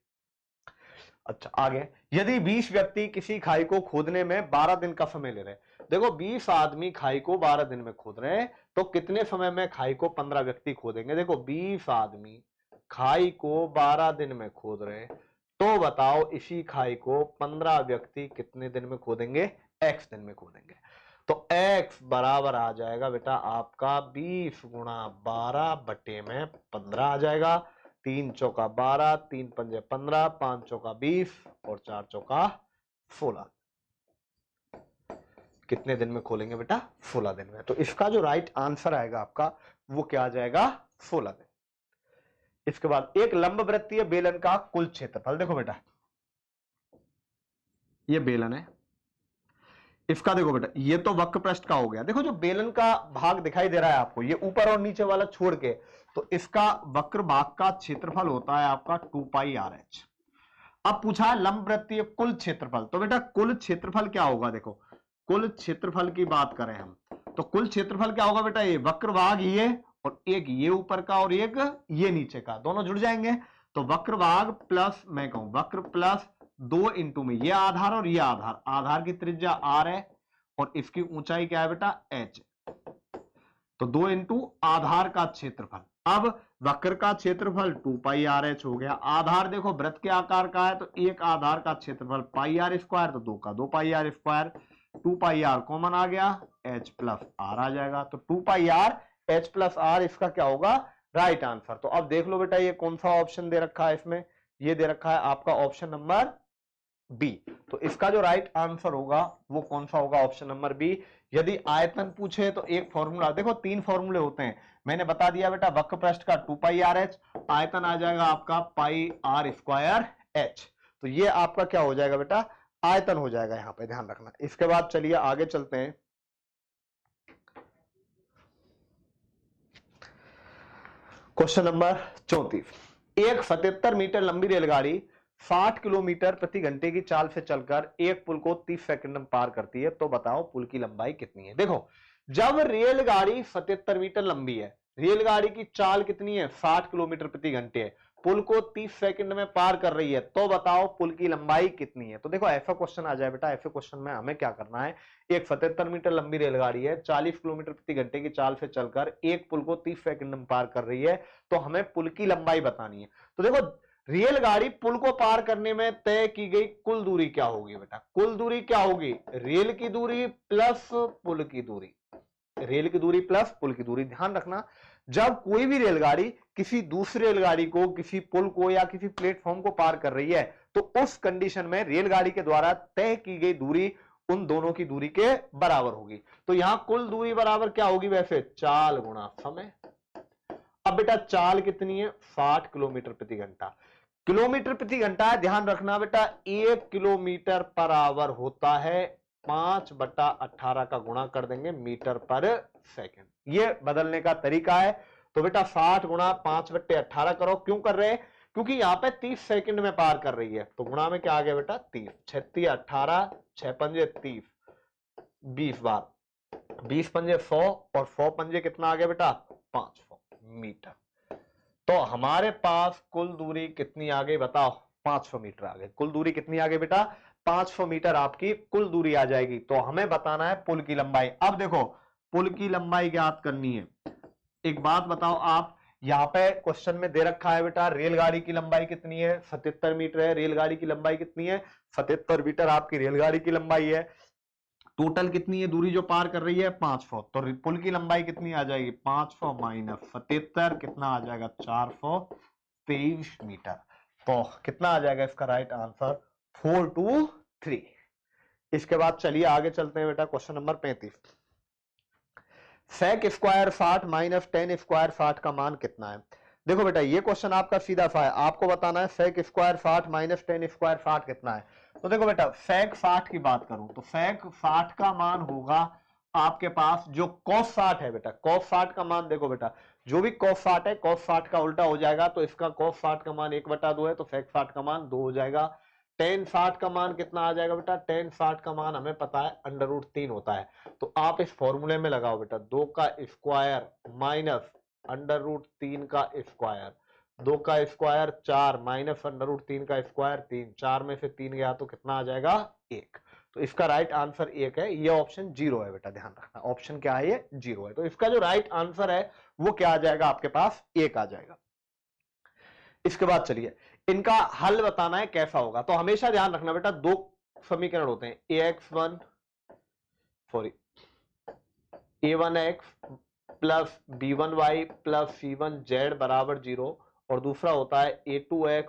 अच्छा आगे, यदि 20 व्यक्ति किसी खाई को खोदने में 12 दिन का समय ले रहे हैं, देखो 20 आदमी खाई को 12 दिन में खोद रहे हैं, तो कितने समय में खाई को 15 व्यक्ति खोदेंगे। देखो 20 आदमी खाई को 12 दिन में खोद रहे हैं, तो बताओ इसी खाई को 15 व्यक्ति कितने दिन में खोदेंगे, x दिन में खोदेंगे। तो x बराबर आ जाएगा बेटा आपका 20 गुणा 12 बटे में 15 आ जाएगा, 3 चौका 12, 3 पंजे 15, 5 चौका 20 और 4 चौका 16। कितने दिन में खोलेंगे बेटा 16 दिन में। तो इसका जो राइट आंसर आएगा आपका वो क्या आ जाएगा 16 दिन। इसके बाद एक लंब वृत्तीय बेलन का कुल क्षेत्रफल, देखो बेटा ये बेलन है, इसका देखो बेटा ये तो वक्र पृष्ठ का हो गया, देखो जो बेलन का भाग दिखाई दे रहा है आपको, ये ऊपर और नीचे वाला छोड़ के, तो इसका वक्र भाग का क्षेत्रफल होता है आपका 2πRh। अब पूछा है लंब वृत्तीय कुल क्षेत्रफल, तो बेटा कुल क्षेत्रफल क्या होगा, देखो कुल क्षेत्रफल की बात करें हम, तो कुल क्षेत्रफल क्या होगा बेटा, ये वक्र भाग ये और एक ये ऊपर का और एक ये नीचे का, दोनों जुड़ जाएंगे, तो वक्र भाग प्लस मैं कहूं वक्र प्लस 2 इंटू में ये आधार और ये आधार, आधार की त्रिज्या r है और इसकी ऊंचाई क्या है बेटा h, तो 2 इंटू आधार का क्षेत्रफल। अब वक्र का क्षेत्रफल 2πRh हो गया, आधार देखो वृत्त के आकार का है, तो एक आधार का क्षेत्रफल πr स्क्वायर, तो 2 का 2πr स्क्वायर, 2πr कॉमन आ गया, h प्लस r आ जाएगा, तो 2πr h प्लस r इसका क्या होगा राइट आंसर। तो अब देख लो बेटा ये कौन सा ऑप्शन दे रखा है, इसमें ये दे रखा है आपका ऑप्शन नंबर बी, तो इसका जो राइट आंसर होगा वो कौन सा होगा, ऑप्शन नंबर बी। यदि आयतन पूछे तो एक फॉर्मूला, देखो 3 फॉर्मूले होते हैं, मैंने बता दिया बेटा वक्र पृष्ठ का 2πRh, आयतन आ जाएगा आपका πr स्क्वायर h, तो ये आपका क्या हो जाएगा बेटा आयतन हो जाएगा, यहां पे ध्यान रखना। इसके बाद चलिए आगे चलते हैं, क्वेश्चन नंबर 34। एक 77 मीटर लंबी रेलगाड़ी 60 किलोमीटर प्रति घंटे की चाल से चलकर एक पुल को 30 सेकंड में पार करती है, तो बताओ पुल की लंबाई कितनी है। देखो जब रेलगाड़ी 77 मीटर लंबी है, रेलगाड़ी की चाल कितनी है 60 किलोमीटर प्रति घंटे है, पुल को 30 सेकंड में पार कर रही है, तो बताओ पुल की लंबाई कितनी है। तो देखो ऐसा क्वेश्चन आ जाए बेटा, ऐसे क्वेश्चन में हमें क्या करना है, एक 77 मीटर लंबी रेलगाड़ी है, 40 किलोमीटर प्रति घंटे की चाल से चलकर एक पुल को 30 सेकंड में पार कर रही है, तो हमें पुल की लंबाई बतानी है। तो देखो रेलगाड़ी पुल को पार करने में तय की गई कुल दूरी क्या होगी बेटा, कुल दूरी क्या होगी, रेल की दूरी प्लस पुल की दूरी, रेल की दूरी प्लस पुल की दूरी। ध्यान रखना, जब कोई भी रेलगाड़ी किसी दूसरी रेलगाड़ी को, किसी पुल को या किसी प्लेटफॉर्म को पार कर रही है, तो उस कंडीशन में रेलगाड़ी के द्वारा तय की गई दूरी उन दोनों की दूरी के बराबर होगी। तो यहां कुल दूरी बराबर क्या होगी वैसे, चाल गुणा समय। अब बेटा चाल कितनी है, 60 किलोमीटर प्रति घंटा। किलोमीटर प्रति घंटा है, ध्यान रखना बेटा 1 किलोमीटर पर आवर होता है, 5/18 का गुणा कर देंगे मीटर पर सेकंड। ये बदलने का तरीका है। तो बेटा 60 गुणा 5/18 करो। क्यों कर रहे हैं, क्योंकि यहां पे 30 सेकंड में पार कर रही है, तो गुणा में क्या आ गया बेटा 30, 36 18, 6 पंजे 30, 20 बार, 20 पंजे 100 और 100 पंजे कितना आ गया बेटा 500 मीटर। तो हमारे पास कुल दूरी कितनी आ गई बताओ, 500 मीटर आ गई। कुल दूरी कितनी आ गई बेटा, 500 मीटर आपकी कुल दूरी आ जाएगी। तो हमें बताना है पुल की लंबाई। अब देखो पुल की लंबाई ज्ञात करनी है। एक बात बताओ आप, यहां पे क्वेश्चन में दे रखा है बेटा रेलगाड़ी की लंबाई कितनी है, 77 मीटर है। रेलगाड़ी की लंबाई कितनी है, 77 मीटर आपकी रेलगाड़ी की लंबाई है। टोटल कितनी है दूरी जो पार कर रही है, 500। तो पुल की लंबाई कितनी आ जाएगी, 500 माइनस 77 कितना आ जाएगा, 423 मीटर। तो कितना आ जाएगा इसका राइट आंसर, 423। इसके बाद चलिए आगे चलते हैं बेटा, question number 35। Sec square 60 minus ten square 60 का मान कितना है। देखो बेटा ये क्वेश्चन आपका सीधा सा है, आपको बताना है sec square 60 minus ten square 60 कितना है। तो देखो बेटा सेक 60 की बात करूं तो सेक 60 का मान होगा आपके पास जो कॉस 60 है बेटा, कॉस 60 का मान देखो बेटा, जो भी कॉस 60 है कॉस 60 का उल्टा हो जाएगा, तो इसका कॉस 60 का मान 1/2 है, तो सेक 60 का मान 2 हो जाएगा। टेन 60 का मान कितना आ जाएगा बेटा, टेन 60 का मान हमें पता है √3 होता है। तो आप इस फॉर्मूले में लगाओ बेटा, 2 का स्क्वायर माइनस √3 का स्क्वायर, 2 का स्क्वायर 4 माइनस √3 का स्क्वायर 3, 4 में से 3 गया तो कितना आ जाएगा 1। तो इसका राइट आंसर 1 है, ये ऑप्शन 0 है बेटा, ध्यान रखना ऑप्शन क्या है, ये 0 है। तो इसका जो राइट आंसर है वो क्या आ जाएगा आपके पास, 1 आ जाएगा। इसके बाद चलिए इनका हल बताना है कैसा होगा। तो हमेशा ध्यान रखना बेटा दो समीकरण होते हैं, a1x plus b1y plus c1z बराबर 0, और दूसरा होता है a2x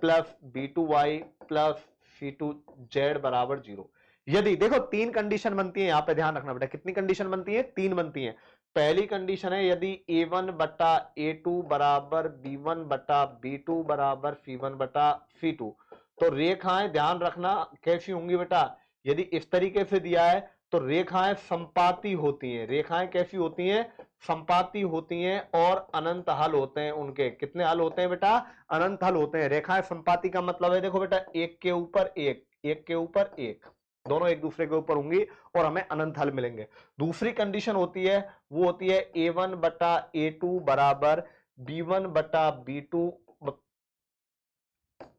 plus b2y plus c2z बराबर 0। यदि देखो तीन कंडीशन बनती है, यहां पे ध्यान रखना बेटा कितनी कंडीशन बनती है, 3 बनती है। पहली कंडीशन है यदि a1 बटा a2 बराबर b1 बटा b2 बराबर c1 बटा c2, तो रेखाएं ध्यान रखना कैसी होंगी बेटा, यदि इस तरीके से दिया है तो रेखाएं संपाती होती हैं। रेखाएं कैसी होती हैं, संपाती होती हैं, और अनंत हल होते हैं उनके। कितने हल होते हैं बेटा, अनंत हल होते हैं। रेखाएं संपाती का मतलब है देखो बेटा एक के ऊपर एक, एक के ऊपर एक, दोनों एक दूसरे के ऊपर होंगी और हमें अनंत हल मिलेंगे। दूसरी कंडीशन होती है वो होती है a1 बटा a2 बराबर b1 बटा b2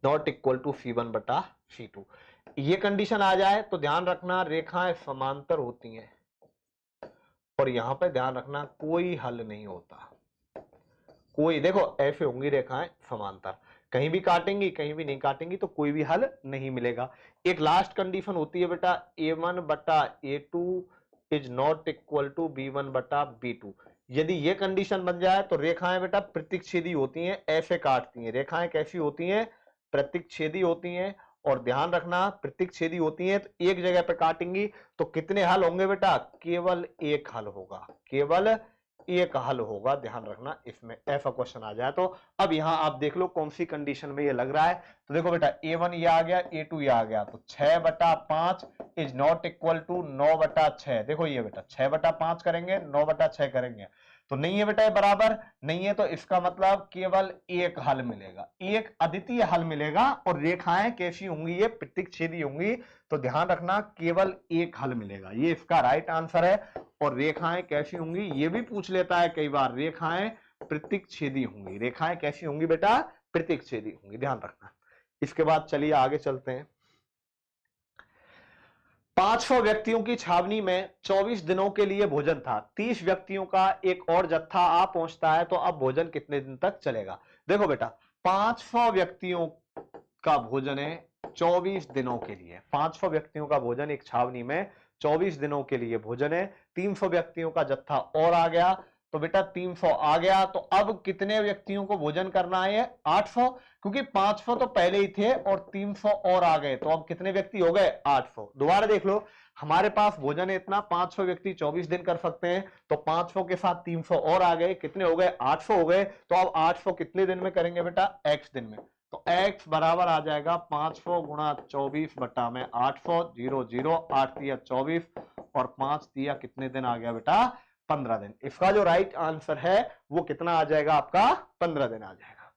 not equal to c1 बटा c2। ये कंडीशन आ जाए तो ध्यान रखना रेखाएं समांतर होती हैं, और यहां पे ध्यान रखना कोई हल नहीं होता, कोई, देखो ऐसे होंगी रेखाएं समांतर, कहीं भी काटेंगी कहीं भी नहीं काटेंगी तो कोई भी हल नहीं मिलेगा। एक लास्ट कंडीशन होती है बेटा a1 बटा a2 is not equal to b1 बटा b2। यदि ये कंडीशन बन जाए तो रेखाएं बेटा प्रतिच्छेदी होती हैं, ऐसे काटती हैं। रेखाएं कैसी होती हैं, प्रतिच्छेदी होती हैं, और ध्यान रखना प्रतिच्छेदी होती हैं तो एक जगह पे काटेंगी तो कितने हल होंगे बेटा, केवल एक हल होगा, केवल एक हल होगा। ध्यान रखना इसमें ऐसा क्वेश्चन आ जाए तो। अब यहां आप देख लो कौन सी कंडीशन में ये लग रहा है। तो देखो बेटा a1 ये आ गया, a2 ये आ गया, तो 6/5 इज नॉट इक्वल टू 9/6। देखो ये बेटा 6/5 करेंगे 9/6 करेंगे तो नहीं है बेटा ये बराबर नहीं है, तो इसका मतलब केवल एक हल मिलेगा, एक अद्वितीय हल मिलेगा, और रेखाएं कैसी होंगी, ये प्रतिच्छेदी होंगी। तो ध्यान रखना केवल एक हल मिलेगा, ये इसका राइट आंसर है। और रेखाएं कैसी होंगी ये भी पूछ लेता है कई बार, रेखाएं प्रतिच्छेदी होंगी। रेखाएं कैसी होंगी बेटा, प्रतिच्छेदी होंगी, ध्यान रखना। इसके बाद चलिए आगे चलते हैं। 500 व्यक्तियों की छावनी में 24 दिनों के लिए भोजन था, 30 व्यक्तियों का एक और जत्था आ पहुंचता है, तो अब भोजन कितने दिन तक चलेगा। देखो बेटा 500 व्यक्तियों का भोजन है 24 दिनों के लिए, 500 व्यक्तियों का भोजन एक छावनी में 24 दिनों के लिए भोजन है। 300 व्यक्तियों का जत्था और आ गया, तो बेटा 300 आ गया, तो अब कितने व्यक्तियों को भोजन करना है? 800, क्योंकि 500 तो पहले ही थे और 300 और आ गए, तो अब कितने व्यक्ति हो गए? 800। दोबारा देख लो, हमारे पास भोजन है इतना, 500 व्यक्ति 24 दिन कर सकते हैं, तो 500 के साथ 300 और आ गए, कितने हो गए? 800 हो गए। तो अब 800 कितने दिन में करेंगे बेटा? x दिन में। तो x बराबर आ जाएगा 500 गुणा 24 बटा में 800, 0 0, 8 दिया 24 और 5 दिया, कितने दिन आ गया बेटा? 15 दिन। इसका जो राइट आंसर है वो कितना आ जाएगा आपका? 15 दिन आ जाएगा।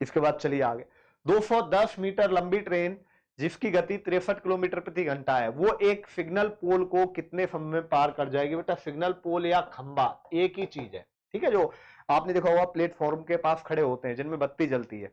इसके बाद चलिए आगे, 210 मीटर लंबी ट्रेन जिसकी गति 63 किलोमीटर प्रति घंटा है, वो एक सिग्नल पोल को कितने समय में पार कर जाएगी? बेटा सिग्नल पोल या खंबा एक ही चीज है, ठीक है, जो आपने देखा होगा प्लेटफॉर्म के पास खड़े होते हैं जिनमें बत्ती जलती है।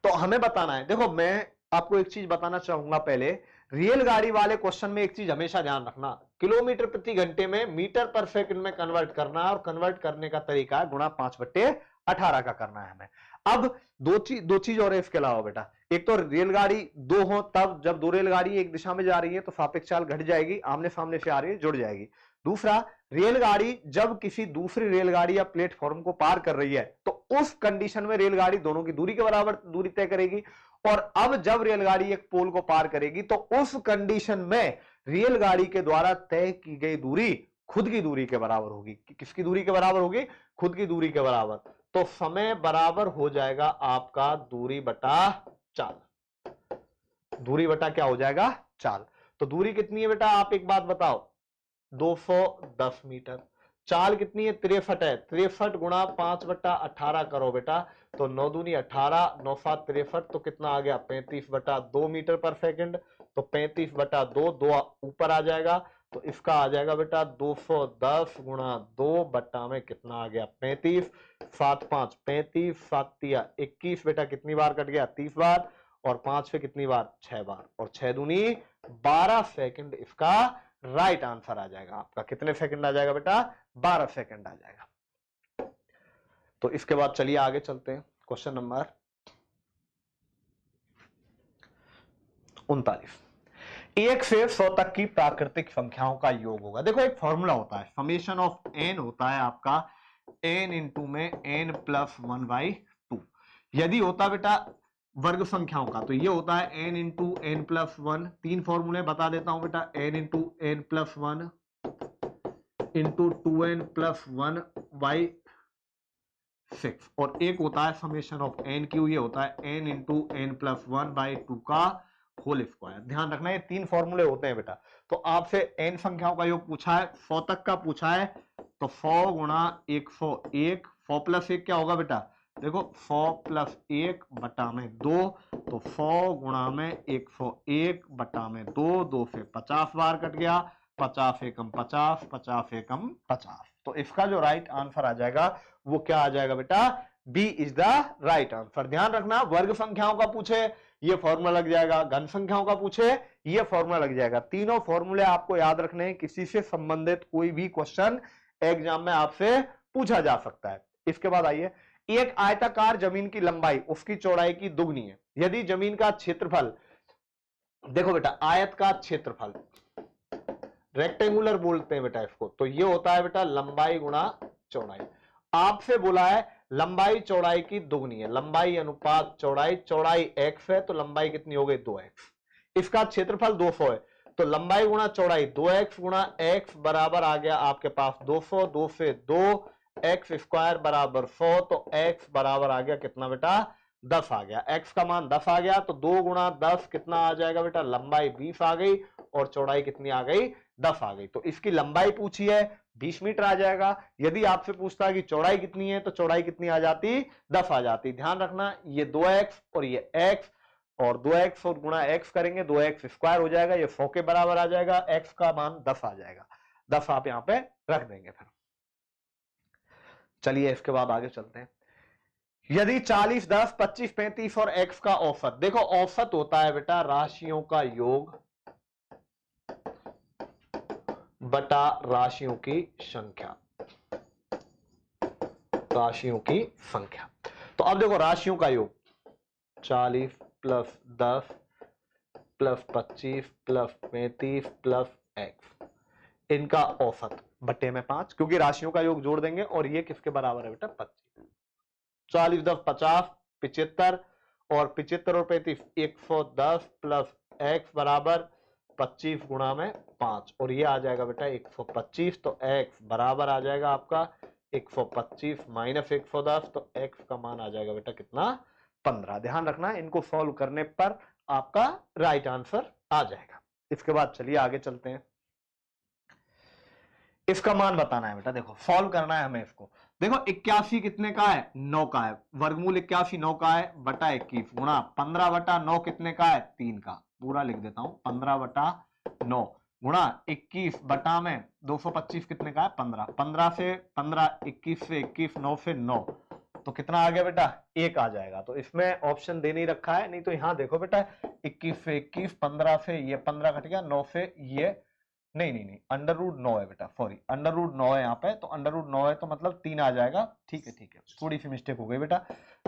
तो हमें बताना है, देखो मैं आपको एक चीज बताना चाहूंगा पहले, रेलगाड़ी वाले क्वेश्चन में एक चीज हमेशा ध्यान रखना, किलोमीटर प्रति घंटे में मीटर पर सेकंड में कन्वर्ट करना है, और कन्वर्ट करने का तरीका है गुणा 5/18 का करना है हमें। अब दो चीज और है इसके अलावा बेटा, एक तो रेलगाड़ी दो हो तब, जब दो रेलगाड़ी एक दिशा में जा रही है तो सापेक्ष चाल घट जाएगी, आमने सामने से आ रही है जुड़ जाएगी। दूसरा, रेलगाड़ी जब किसी दूसरी रेलगाड़ी या प्लेटफॉर्म को पार कर रही है तो उस कंडीशन में रेलगाड़ी दोनों की दूरी के बराबर दूरी तय करेगी, और अब जब रेलगाड़ी एक पोल को पार करेगी तो उस कंडीशन में रेलगाड़ी के द्वारा तय की गई दूरी खुद की दूरी के बराबर होगी। किसकी दूरी के बराबर होगी? खुद की दूरी के बराबर। तो समय बराबर हो जाएगा आपका दूरी बटा चाल। दूरी बटा क्या हो जाएगा? चाल। तो दूरी कितनी है बेटा? आप एक बात बताओ, 210 मीटर। चाल कितनी है? 63 है। 63 गुणा 5/18 करो बेटा, तो 9 दूनी 18, 9 7 63, तो कितना आ गया? 35/2 मीटर पर सेकंड। तो 35/2, 2 ऊपर आ जाएगा, तो इसका आ जाएगा बेटा 210 गुणा 2 बट्टा में कितना आ गया? 35। 7 5 35, 7 तिया 21, बेटा कितनी बार कट गया? 30 बार, और 5 से कितनी बार? 6 बार, और 6 दूनी 12 सेकंड इसका राइट आंसर आ जाएगा आपका। कितने सेकंड आ जाएगा बेटा? 12 सेकंड आ जाएगा। तो इसके बाद चलिए आगे चलते हैं, क्वेश्चन नंबर 39। 1 से 100 तक की प्राकृतिक संख्याओं का योग होगा। देखो एक फॉर्मूला होता है, समेशन ऑफ n होता है आपका n इंटू में n प्लस 1/2। यदि होता बेटा वर्ग संख्याओं का तो ये होता है n इंटू n प्लस 1। 3 फॉर्मूले बता देता हूं बेटा, n into n plus 1 into 2n plus 1/6, और एक होता है समेशन ऑफ n क्यू, ये होता है n इंटू n प्लस 1/2 का होल स्क्वायर। ध्यान रखना ये 3 फॉर्मूले होते हैं बेटा। तो आपसे n संख्याओं का योग पूछा है, 100 तक का पूछा है, तो 100 गुणा 101, 100 प्लस 1 क्या होगा बेटा? देखो 100 प्लस 1 बटा में 2, तो 100 गुणा में 101 बटा में 2, 2 से 50 बार कट गया, 50 एकम 50, 50 एकम 50। तो इसका जो राइट आंसर आ जाएगा वो क्या आ जाएगा बेटा? B is the right answer. ध्यान रखना वर्ग संख्याओं का पूछे ये फॉर्मूला लग जाएगा, घन संख्याओं का पूछे ये फॉर्मूला लग जाएगा। तीनों फॉर्मूले आपको याद रखने हैं, किसी से संबंधित कोई भी क्वेश्चन एग्जाम में आपसे पूछा जा सकता है। इसके बाद आइए, एक आयताकार जमीन की लंबाई उसकी चौड़ाई की दुगनी है यदि जमीन का क्षेत्रफल, देखो बेटा आयत का क्षेत्रफल रेक्टेंगुलर बोलते हैं बेटा इसको, तो ये होता है बेटा लंबाई गुणा चौड़ाई। आपसे बोला है लंबाई चौड़ाई की दुगनी है, लंबाई अनुपात चौड़ाई, चौड़ाई x है तो लंबाई कितनी हो गई? 2x। इसका क्षेत्रफल 200 है, तो लंबाई गुणा चौड़ाई 2x गुणा x बराबर आ गया आपके पास 200, 2 से 2 x स्क्वायर बराबर 100, तो x बराबर आ गया कितना बेटा? 10 आ गया। x का मान 10 आ गया, तो 2 गुणा 10 कितना आ जाएगा बेटा? लंबाई 20 आ गई, और चौड़ाई कितनी आ गई? 10 आ गई। तो इसकी लंबाई पूछी है 20 मीटर आ जाएगा। यदि आपसे पूछता है कि चौड़ाई कितनी है, तो चौड़ाई कितनी आ जाती? 10 आ जाती। ध्यान रखना ये 2x और ये x, और 2x और गुणा x करेंगे 2x स्क्वायर हो जाएगा, ये 100 के बराबर आ जाएगा, x का मान 10 आ जाएगा। 10 आप यहां पे रख देंगे। फिर चलिए इसके बाद आगे चलते हैं। यदि 40, 10, 25, 35 और x का औसत, देखो औसत होता है बेटा राशियों का योग बटा राशियों की संख्या, राशियों की संख्या। तो अब देखो राशियों का योग 40 plus 10 plus 25 plus 35 plus x, इनका औसत बटे में 5, क्योंकि राशियों का योग जोड़ देंगे और ये किसके बराबर है बेटा 25। 40 10 50 75, और 75 और 35 110 प्लस x बराबर 25 गुणा में 5, और ये आ जाएगा बेटा 125। तो x बराबर आ जाएगा आपका 125 माइनस 110, तो x का मान आ जाएगा बेटा कितना 15। ध्यान रखना इनको सॉल्व करने पर आपका राइट आंसर आ जाएगा। इसके बाद चलिए आगे चलते हैं। इसका मान बताना है बेटा, देखो सॉल्व करना है हमें इसको। देखो 81 कितने का है 9 का है, वर्गमूल 81 9 का है बटा 21 गुणा 15 बटा 9 कितने का है 3 का, पूरा लिख देता हूं 15 बटा 9 गुणा 21 बटा में 225 कितने का है 15, 15 से 15 21 से 21 9 से 9, तो कितना आ गया बेटा 1 आ जाएगा। तो इसमें ऑप्शन दे नहीं रखा है, नहीं तो यहां देखो बेटा 21 से 21, 15 से ये 15 कट गया, 9 से ये नहीं अंडर रूट 9 है बेटा, सॉरी अंडर रूट 9 है यहाँ पे, तो अंडर रूट 9 है तो मतलब 3 आ जाएगा। ठीक है थोड़ी सी मिस्टेक हो गई बेटा।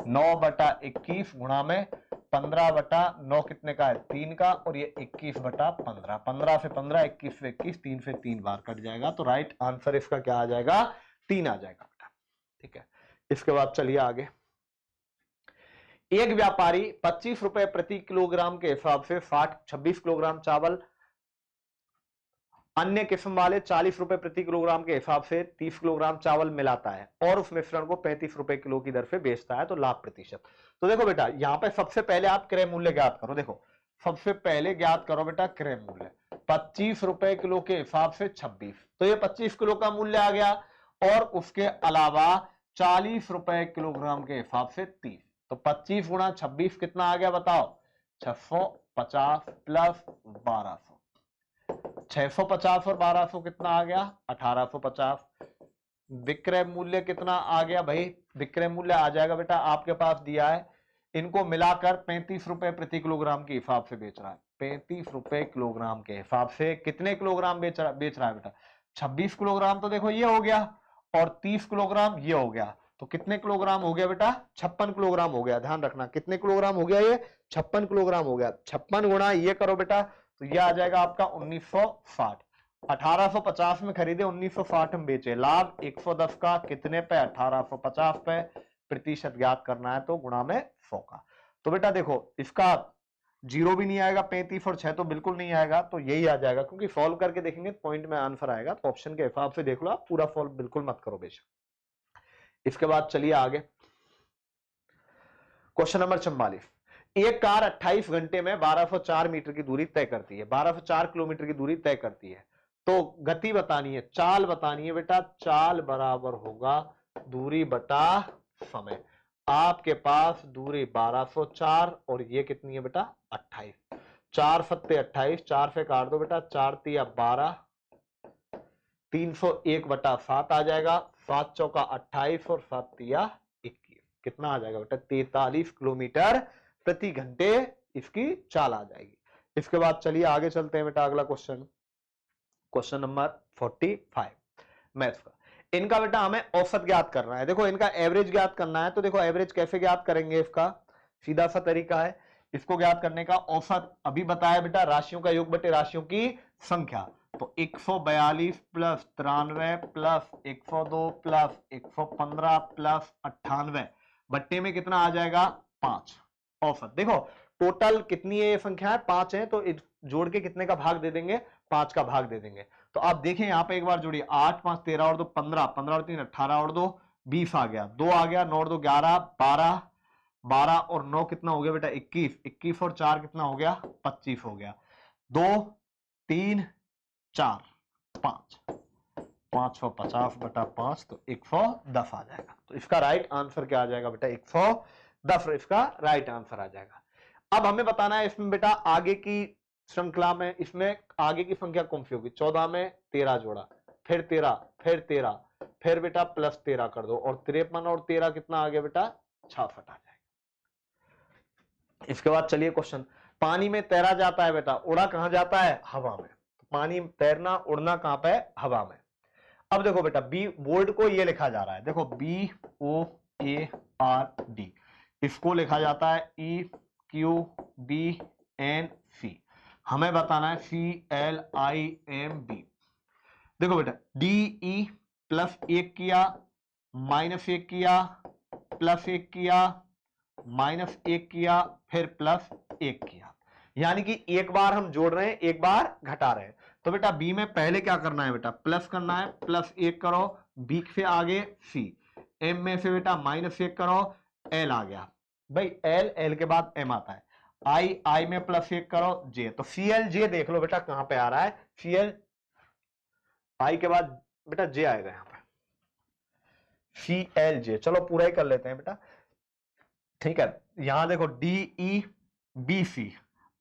9 बटा 21 गुणा में 15 बटा 9 कितने का है 3 का, और ये 21 बटा 15, 15 से 15 21 से 21, 3 से 3 बार कट जाएगा, तो राइट आंसर इसका क्या आ जाएगा 3 आ जाएगा बेटा। ठीक है, इसके बाद चलिए आगे। एक व्यापारी 25 रुपए प्रति किलोग्राम के हिसाब से 26 किलोग्राम चावल अन्य किस्म वाले 40 रुपए प्रति किलोग्राम के हिसाब से 30 किलोग्राम चावल मिलाता है और उस मिश्रण को 35 रुपए किलो की दर से बेचता है, तो लाभ प्रतिशत। तो देखो बेटा यहां पे सबसे पहले आप क्रय मूल्य ज्ञात करो। देखो सबसे पहले ज्ञात करो बेटा क्रय मूल्य, 25 रुपए किलो के हिसाब से 26, तो ये 25 किलो का मूल्य आ गया, और उसके अलावा 40 रुपए किलोग्राम के हिसाब से 30, तो 25 गुणा 26 कितना आ गया बताओ 650 प्लस 1200, 650 और 1200 कितना आ गया 1850। विक्रय मूल्य कितना आ गया भाई, विक्रय मूल्य आ जाएगा बेटा आपके पास दिया है, इनको मिलाकर 35 रुपए प्रति किलोग्राम के हिसाब से बेच रहा है, 35 रुपए किलोग्राम के हिसाब से कितने किलोग्राम बेच रहा है बेटा 26 किलोग्राम, तो देखो ये हो गया, और 30 किलोग्राम ये हो गया, तो कितने किलोग्राम हो गया बेटा 56 किलोग्राम हो गया। ध्यान रखना कितने किलोग्राम हो गया ये 56 किलोग्राम हो गया। 56 गुणा ये करो बेटा, तो ये आ जाएगा आपका 1960। 1850 में खरीदे 1960 में बेचे, लाभ 110 का कितने पे 1850 पे, प्रतिशत ज्ञात करना है तो गुणा में 100 का। तो बेटा देखो इसका जीरो भी नहीं आएगा, 35 और 6 तो बिल्कुल नहीं आएगा, तो यही आ जाएगा, क्योंकि सॉल्व करके देखेंगे पॉइंट में आंसर आएगा, तो ऑप्शन के हिसाब से देख लो आप, पूरा सॉल्व बिल्कुल मत करो बेशक। इसके बाद चलिए आगे, क्वेश्चन नंबर 44। एक कार 28 घंटे में 1204 मीटर की दूरी तय करती है, 1204 किलोमीटर की दूरी तय करती है, तो गति बतानी है, चाल बतानी है बेटा, चाल बराबर होगा दूरी बटा समय। आपके पास दूरी 1204 और ये कितनी है बेटा 28, 4 सत्ते 28, 4 से काट दो बेटा, 4 तिया 12, 301 बटा 7 आ जाएगा, 7 चौका 28 और 7 तिया 21, कितना आ जाएगा बेटा 43 किलोमीटर प्रति घंटे इसकी चाल आ जाएगी। इसके बाद चलिए आगे चलते हैं बेटा, अगला क्वेश्चन, क्वेश्चन नंबर 45 मैथ्स का। इनका बेटा हमें औसत ज्ञात करना है। देखो इनका एवरेज ज्ञात करना है, तो देखो एवरेज कैसे ज्ञात करेंगे, इसका सीधा सा तरीका है इसको ज्ञात करने का। औसत अभी बताया बेटा, राशियों का योग बटे राशियों की संख्या, तो 142 प्लस 93 प्लस 102 प्लस 115 प्लस 98 बट्टे में कितना आ जाएगा 5। औसत देखो टोटल कितनी है ये संख्या है 5 है, तो जोड़ के कितने का भाग दे देंगे 5 का भाग दे देंगे। तो आप देखें यहां पे एक बार जोड़िए, 8 5 13 और 2 15, 15 और 3 18 और 2 20 आ गया, 2 आ गया, 9 और 2 11 12, 12 और 9 कितना हो गया बेटा 21, 21 और 4 कितना हो गया 25 हो गया, 2 3 4 5, 550 बटा 5, तो 110 आ जाएगा। तो इसका राइट आंसर क्या आ जाएगा बेटा 110, इसका राइट आंसर आ जाएगा। अब हमें बताना है इसमें बेटा आगे की श्रृंखला में, इसमें आगे की संख्या कौन सी होगी, 14 में 13 जोड़ा, फिर 13, फिर 13, फिर बेटा प्लस 13 कर दो, और 53 और 13 कितना आ गया बेटा 66 आ जाएगा। इसके बाद चलिए क्वेश्चन, पानी में तैरा जाता है बेटा, उड़ा कहां जाता है हवा में, तो पानी तैरना उड़ना कहां पे हवा में। अब देखो बेटा बी बोर्ड को ये लिखा जा रहा है, देखो BOARD, इसको लिखा जाता है EQBNC, हमें बताना है CLIMB। देखो बेटा DE प्लस 1 किया, माइनस 1 किया, प्लस 1 किया, माइनस 1 किया, फिर प्लस 1 किया, यानी कि एक बार हम जोड़ रहे हैं, एक बार घटा रहे हैं। तो बेटा बी में पहले क्या करना है बेटा, प्लस करना है, प्लस 1 करो, बी से आगे सी, एम में से बेटा माइनस 1 करो, एल आ गया भाई, एल, एल के बाद एम आता है, आई, आई में प्लस 1 करो, जे, तो सीएल जे देख लो बेटा कहां पे आ रहा है, सीएल आई के बाद बेटा जे आएगा यहां पे, CLJ। चलो पूरा ही कर लेते हैं बेटा, ठीक है। यहां देखो DEBC,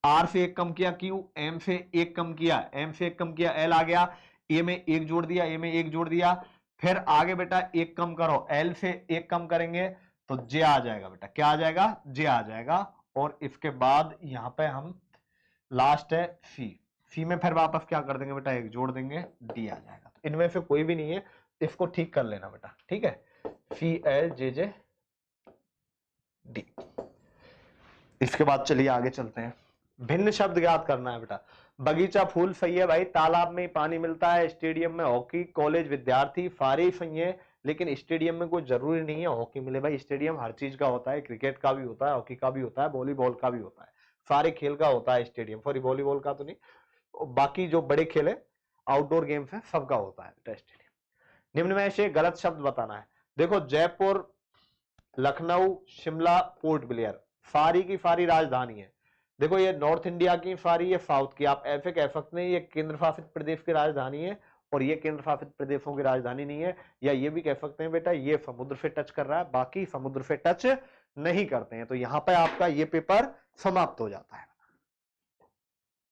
आर से एक कम किया क्यू, एम से एक कम किया, एम से एक कम किया, एल आ गया, ए में एक जोड़ दिया, ए में एक जोड़ दिया, फिर आगे बेटा एक कम करो, एल से एक कम करेंगे तो जे आ जाएगा बेटा, क्या आ जाएगा, जे आ जाएगा। और इसके बाद यहां पे हम लास्ट है सी, सी में फिर वापस क्या कर देंगे बेटा, एक जोड़ देंगे, डी आ जाएगा। तो इनमें से कोई भी नहीं है, इसको ठीक कर लेना बेटा, ठीक है, CLJJ डी। इसके बाद चलिए आगे चलते हैं, भिन्न शब्द याद करना है बेटा। बगीचा फूल सही है भाई, तालाब में पानी मिलता है, स्टेडियम में हॉकी, कॉलेज विद्यार्थी, सारे सही है, लेकिन स्टेडियम में कोई जरूरी नहीं है हॉकी मिले भाई, स्टेडियम हर चीज का होता है, क्रिकेट का भी होता है, हॉकी का भी होता है, वॉलीबॉल का भी होता है, सारे खेल का होता है स्टेडियम, सॉरी वॉलीबॉल का तो नहीं, बाकी जो बड़े खेल है आउटडोर गेम्स है सबका होता है बेटा स्टेडियम। निम्न में से गलत शब्द बताना है। देखो जयपुर, लखनऊ, शिमला, पोर्ट ब्लेयर, सारी की सारी राजधानी है। देखो ये नॉर्थ इंडिया की सारी, ये साउथ की, आप ऐसे कह सकते हैं ये केंद्र शासित प्रदेश की राजधानी है और ये केंद्र शासित प्रदेशों की राजधानी नहीं है, या ये भी कह सकते हैं बेटा ये समुद्र से टच कर रहा है, बाकी समुद्र से टच नहीं करते हैं। तो यहां पर आपका ये पेपर समाप्त हो जाता है।